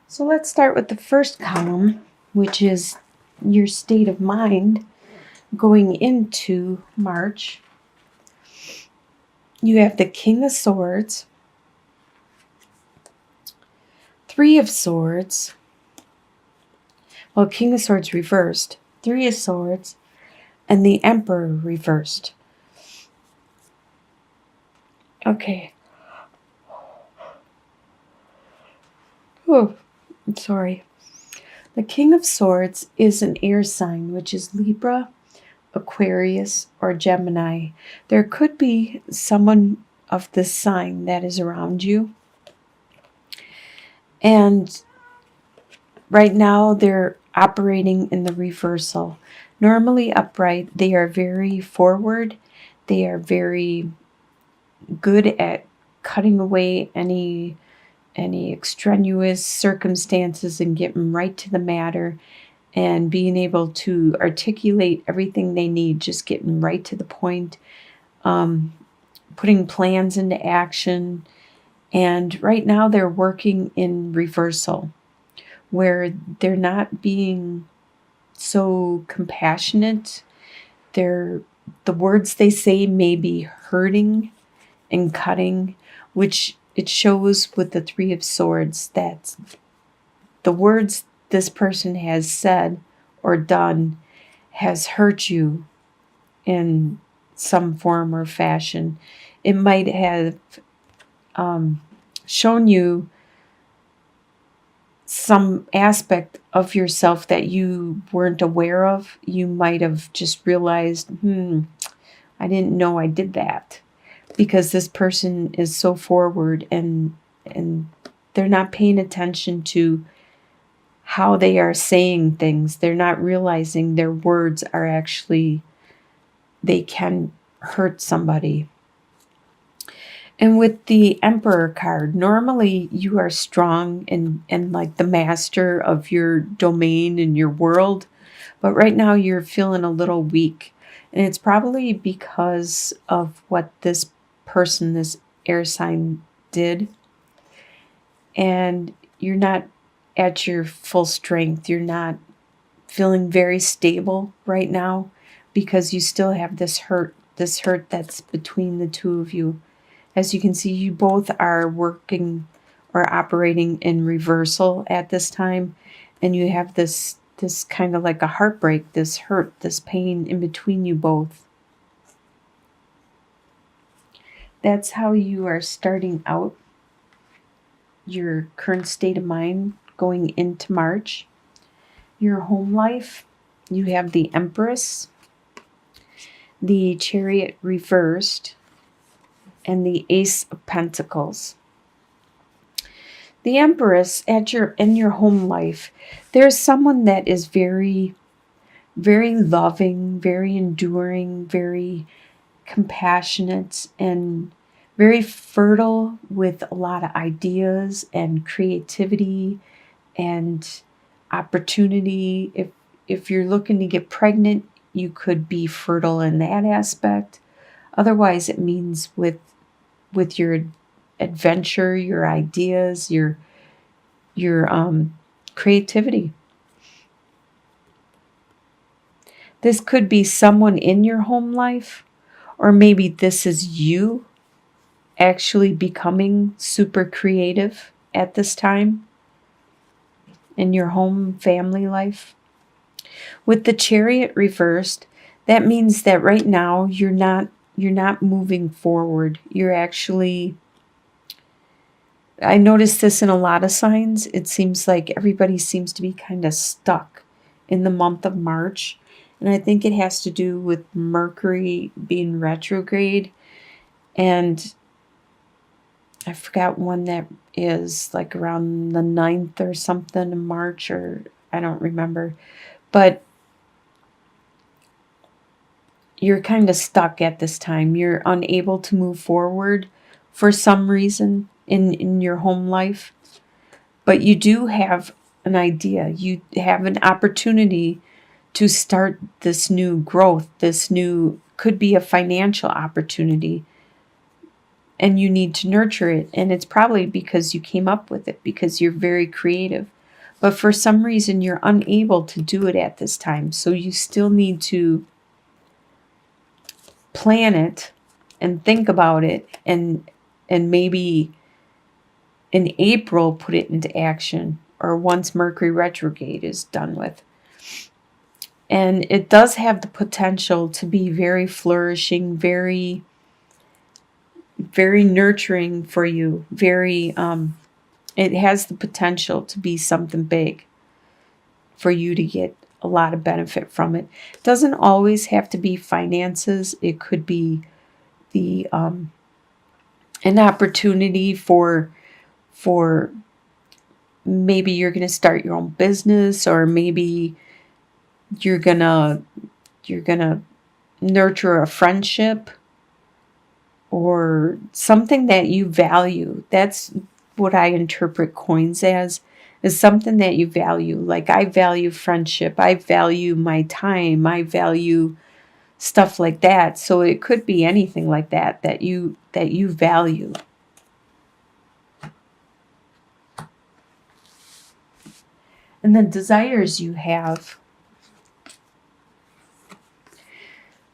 So let's start with the first column, which is your state of mind going into March. You have the King of Swords, Three of Swords, well, King of Swords reversed, Three of Swords, and the Emperor reversed. Okay. Oh, I'm sorry. The King of Swords is an air sign, which is Libra, Aquarius, or Gemini. There could be someone of this sign that is around you. And right now they're operating in the reversal. Normally upright, they are very forward. They are very good at cutting away any extraneous circumstances and getting right to the matter and being able to articulate everything they need, just getting right to the point, putting plans into action. And right now they're working in reversal, where they're not being so compassionate. The words they say may be hurting and cutting, which it shows with the Three of Swords that the words this person has said or done has hurt you in some form or fashion. It might have shown you some aspect of yourself that you weren't aware of. You might have just realized, I didn't know I did that, because this person is so forward and they're not paying attention to how they are saying things. They're not realizing their words are actually, they can hurt somebody. And with the Emperor card, normally you are strong and like the master of your domain and your world, but right now you're feeling a little weak. And it's probably because of what this person, this air sign, did. And you're not at your full strength. You're not feeling very stable right now because you still have this hurt that's between the two of you. As you can see, you both are working or operating in reversal at this time, and you have this kind of like a heartbreak, this hurt, this pain in between you both. That's how you are starting out your current state of mind going into March. Your home life, you have the Empress, the Chariot reversed, and the Ace of Pentacles. The Empress in your home life, there's someone that is very, very loving, very enduring, very compassionate, and very fertile with a lot of ideas and creativity and opportunity. If you're looking to get pregnant, you could be fertile in that aspect. Otherwise, it means with your adventure, your ideas, your creativity. This could be someone in your home life, or maybe this is you actually becoming super creative at this time in your home family life. With the Chariot reversed, that means that right now you're not moving forward. You're actually, I noticed this in a lot of signs. It seems like everybody seems to be kind of stuck in the month of March. And I think it has to do with Mercury being retrograde. And I forgot when that is, like around the 9th or something in March, or I don't remember. But you're kind of stuck at this time. You're unable to move forward for some reason in your home life. But you do have an idea. You have an opportunity to start this new growth. This new could be a financial opportunity. And you need to nurture it. And it's probably because you came up with it, because you're very creative. but for some reason you're unable to do it at this time. So you still need to plan it and think about it, and maybe in April put it into action, or once Mercury retrograde is done with. And it does have the potential to be very flourishing, very, very nurturing for you. It has the potential to be something big for you to get a lot of benefit from it. It doesn't always have to be finances. It could be the an opportunity for maybe you're going to start your own business, or maybe you're going to nurture a friendship or something that you value. That's what I interpret coins as, is something that you value. Like, I value friendship, I value my time, I value stuff like that. So it could be anything like that that you value. And the desires you have.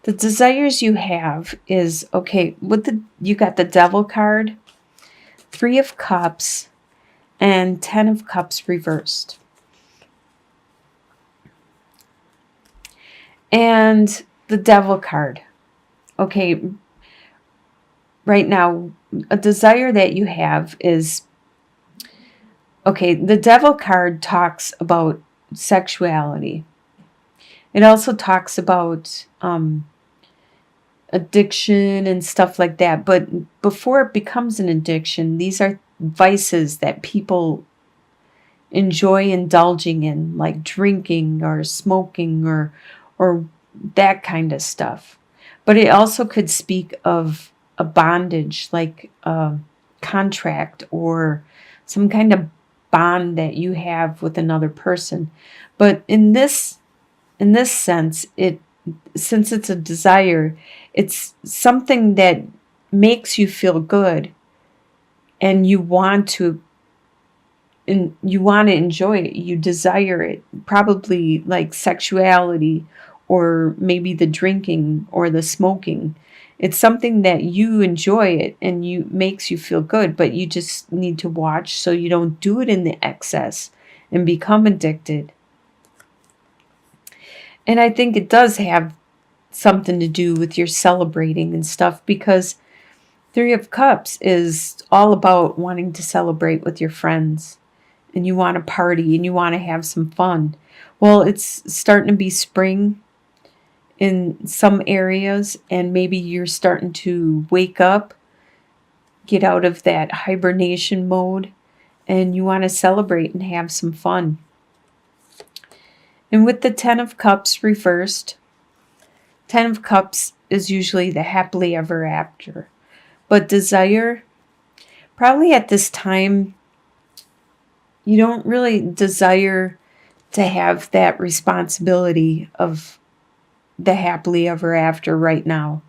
The desires you have is, okay, you got the Devil card, 3 of Cups, and 10 of Cups reversed. And the Devil card. Okay, right now, a desire that you have is, okay, the Devil card talks about sexuality. It also talks about addiction and stuff like that. But before it becomes an addiction, these are vices that people enjoy indulging in, like drinking or smoking or that kind of stuff. But it also could speak of a bondage, like a contract or some kind of bond that you have with another person. But in this sense, since it's a desire, it's something that makes you feel good, and you want to enjoy it. You desire it, probably like sexuality, or maybe the drinking or the smoking. It's something that you enjoy it and makes you feel good, but you just need to watch so you don't do it in the excess and become addicted. And I think it does have something to do with your celebrating and stuff, because 3 of Cups is all about wanting to celebrate with your friends, and you want to party and you want to have some fun. Well, it's starting to be spring in some areas, and maybe you're starting to wake up, get out of that hibernation mode, and you want to celebrate and have some fun. And with the 10 of Cups reversed, 10 of Cups is usually the happily ever after. But desire, probably at this time, you don't really desire to have that responsibility of the happily ever after right now.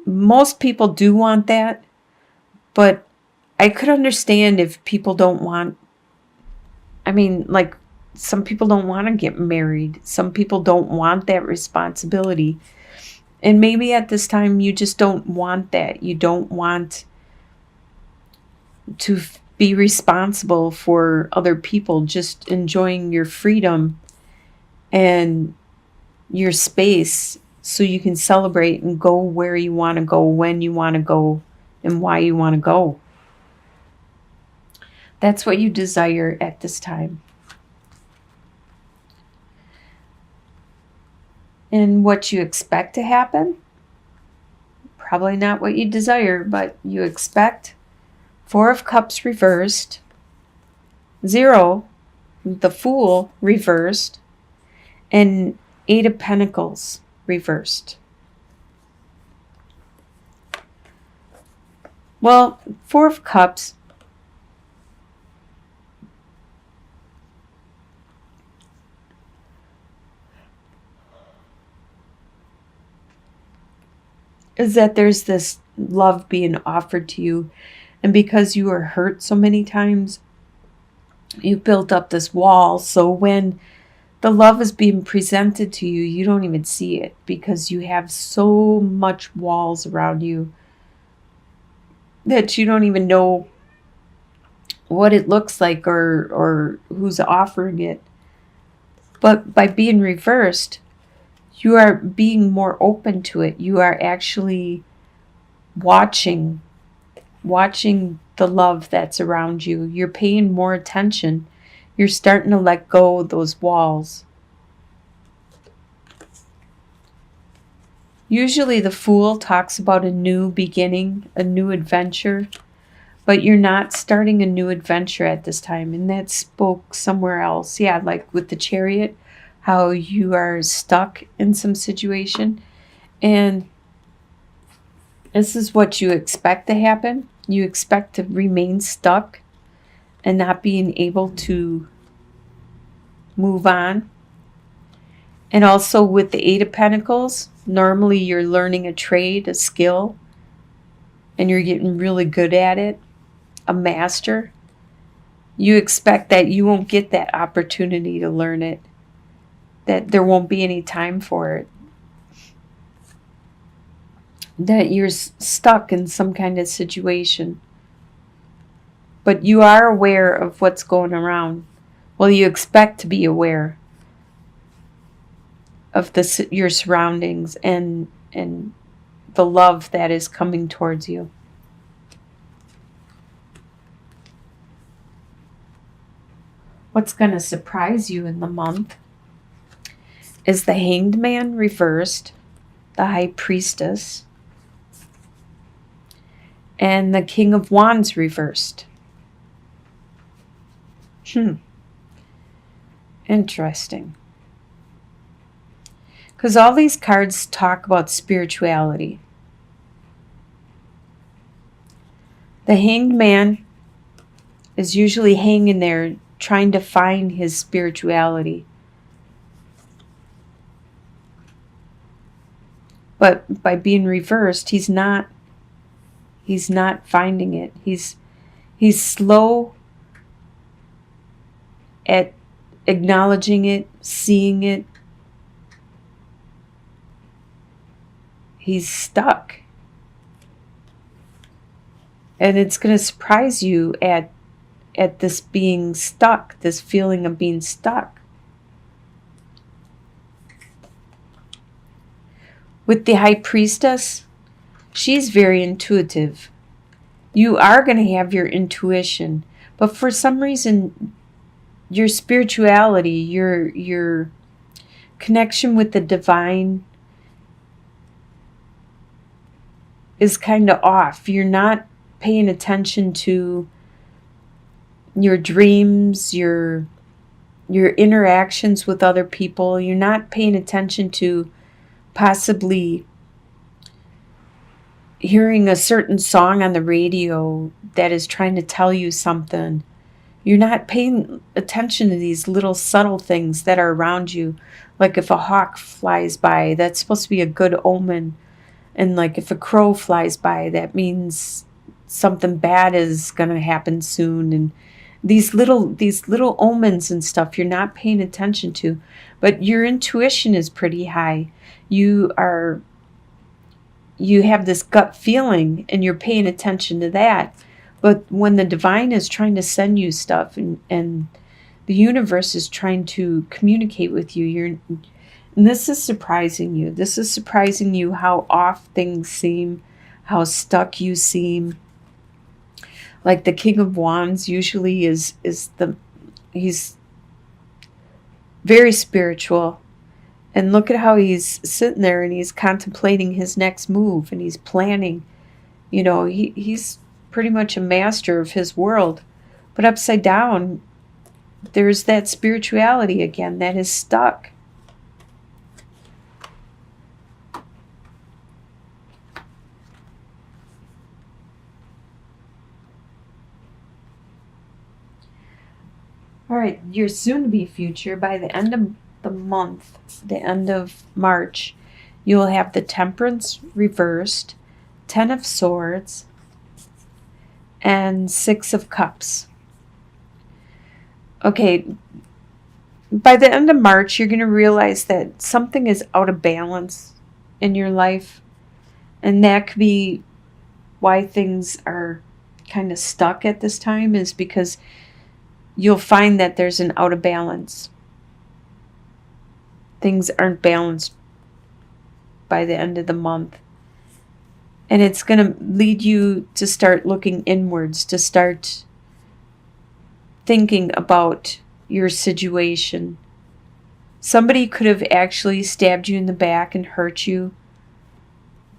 Most people do want that, but I could understand if people don't want, like, some people don't want to get married. Some people don't want that responsibility. And maybe at this time you just don't want that. You don't want to be responsible for other people, just enjoying your freedom and your space so you can celebrate and go where you want to go, when you want to go, and why you want to go. That's what you desire at this time. And what you expect to happen? Probably not what you desire, but you expect 4 of Cups reversed, 0, the Fool reversed, and 8 of Pentacles reversed. Well, 4 of Cups, is that there's this love being offered to you, and because you were hurt so many times, You built up this wall, so when the love is being presented to you, you don't even see it because you have so much walls around you that you don't even know what it looks like or who's offering it. But by being reversed, you are being more open to it. You are actually watching the love that's around you. You're paying more attention. You're starting to let go of those walls. Usually the Fool talks about a new beginning, a new adventure, but you're not starting a new adventure at this time. And that spoke somewhere else. Yeah, like with the Chariot, how you are stuck in some situation. And this is what you expect to happen. You expect to remain stuck and not being able to move on. And also with the Eight of Pentacles, normally you're learning a trade, a skill, and you're getting really good at it, a master. You expect that you won't get that opportunity to learn it, that there won't be any time for it, that you're stuck in some kind of situation. But you are aware of what's going around. Well, you expect to be aware of your surroundings and the love that is coming towards you. What's going to surprise you in the month is the Hanged Man reversed, the High Priestess, and the King of Wands reversed. Interesting. Because all these cards talk about spirituality. The Hanged Man is usually hanging there trying to find his spirituality. But by being reversed, he's not finding it. He's slow at acknowledging it, seeing it. He's stuck. And it's going to surprise you at this being stuck, this feeling of being stuck. With the High Priestess, she's very intuitive. You are going to have your intuition, but for some reason, your spirituality, your connection with the divine is kind of off. You're not paying attention to your dreams, your interactions with other people. You're not paying attention to possibly hearing a certain song on the radio that is trying to tell you something. You're not paying attention to these little subtle things that are around you. Like if a hawk flies by, that's supposed to be a good omen. And like if a crow flies by, that means something bad is going to happen soon. And these little omens and stuff you're not paying attention to. But your intuition is pretty high. You have this gut feeling and you're paying attention to that. But when the divine is trying to send you stuff and the universe is trying to communicate with you, and this is surprising you. This is surprising you how off things seem, how stuck you seem. Like the King of Wands usually he's very spiritual. And look at how he's sitting there and he's contemplating his next move and he's planning. You know, he's pretty much a master of his world. But upside down, there's that spirituality again that is stuck. All right, your soon-to-be future, by the end of the month, the end of March, you'll have the Temperance reversed, 10 of Swords, and 6 of Cups. Okay, by the end of March, you're going to realize that something is out of balance in your life. And that could be why things are kind of stuck at this time, is because you'll find that there's an out of balance. Things aren't balanced by the end of the month. And it's going to lead you to start looking inwards, to start thinking about your situation. Somebody could have actually stabbed you in the back and hurt you.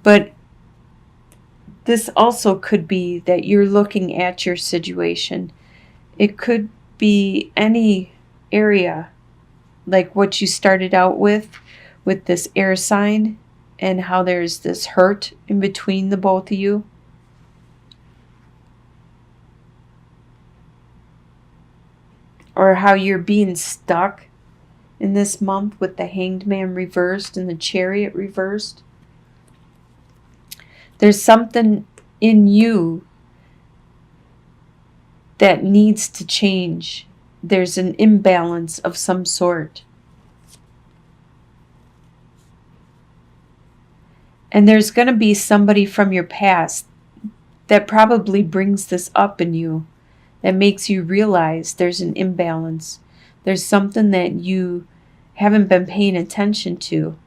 But this also could be that you're looking at your situation. It could be any area, like what you started out with this air sign, and how there's this hurt in between the both of you. Or how you're being stuck in this month with the Hanged Man reversed and the Chariot reversed. There's something in you that needs to change. There's an imbalance of some sort. And there's going to be somebody from your past that probably brings this up in you, that makes you realize there's an imbalance. There's something that you haven't been paying attention to.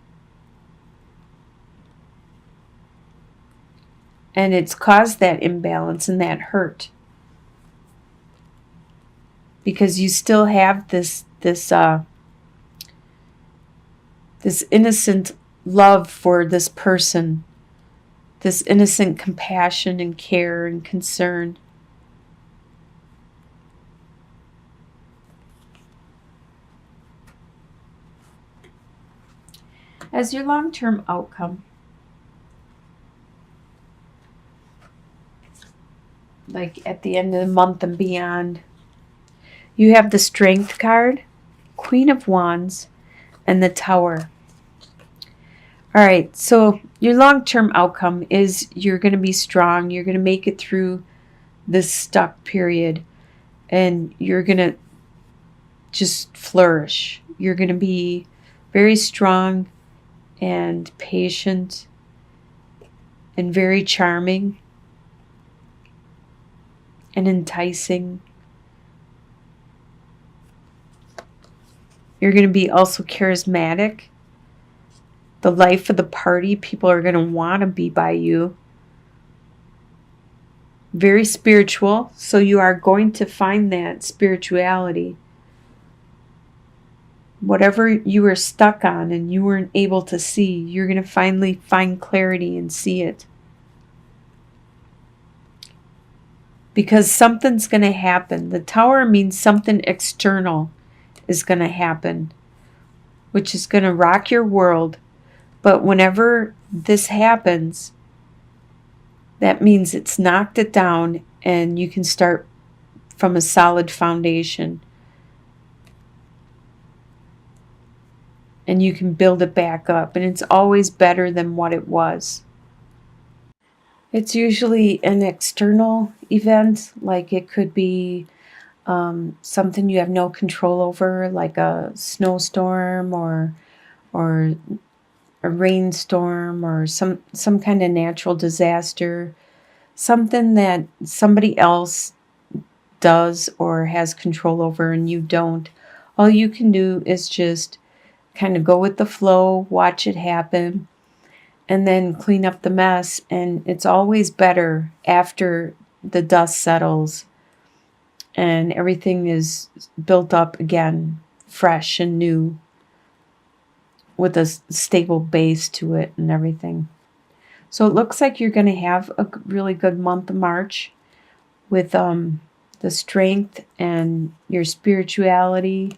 And it's caused that imbalance and that hurt. Because you still have this innocent love for this person, this innocent compassion and care and concern. As your long-term outcome, like at the end of the month and beyond, you have the Strength card, Queen of Wands, and the Tower. All right, so your long-term outcome is you're going to be strong. You're going to make it through this stuck period, and you're going to just flourish. You're going to be very strong and patient and very charming and enticing. You're going to be also charismatic. The life of the party, people are going to want to be by you. Very spiritual, so you are going to find that spirituality. Whatever you were stuck on and you weren't able to see, you're going to finally find clarity and see it. Because something's going to happen. The Tower means something external is going to happen, which is going to rock your world. But whenever this happens, that means it's knocked it down and you can start from a solid foundation. And you can build it back up. And it's always better than what it was. It's usually an external event, like it could be something you have no control over, like a snowstorm or a rainstorm or some kind of natural disaster, something that somebody else does or has control over and you don't. All you can do is just kind of go with the flow, watch it happen, and then clean up the mess. And it's always better after the dust settles and everything is built up again, fresh and new, with a stable base to it and everything. So it looks like you're going to have a really good month of March with the strength and your spirituality